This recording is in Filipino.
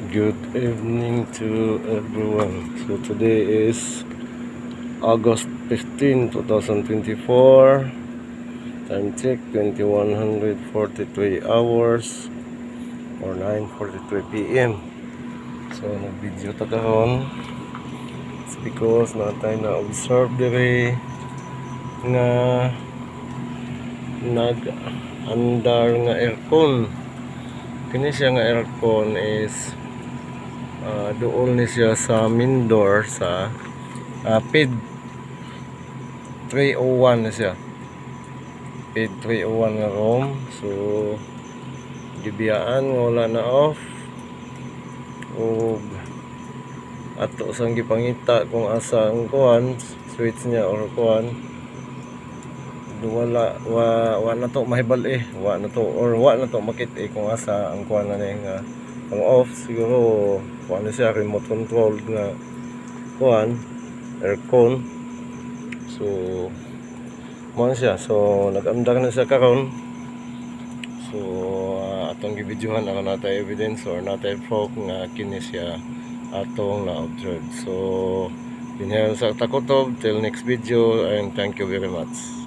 Good evening to everyone. So today is August 15, 2024. Time check 2143 hours or 9:43 p.m. So nag-video ta kahon. It's because natay na observe dire nga nag-andar nga aircon. Kini siya nga aircon is doon ni siya sa main door sa PID 301 na siya. PID 301 nga room. So gibiyaan nga wala na off. O ato sang gipangita kung asa ang kuan switch niya or kuan wala na to mahibal wa na to makit kung asa ang kuan na nga ang off. Siguro kuan na siya remote control nga kuan aircon. So mo siya, so nag-andar na siya karon. So atong gibidyohan ako natay evidence or natay proof nga kini siya atong na-observe. So dinhayon sa takotob till next video and thank you very much.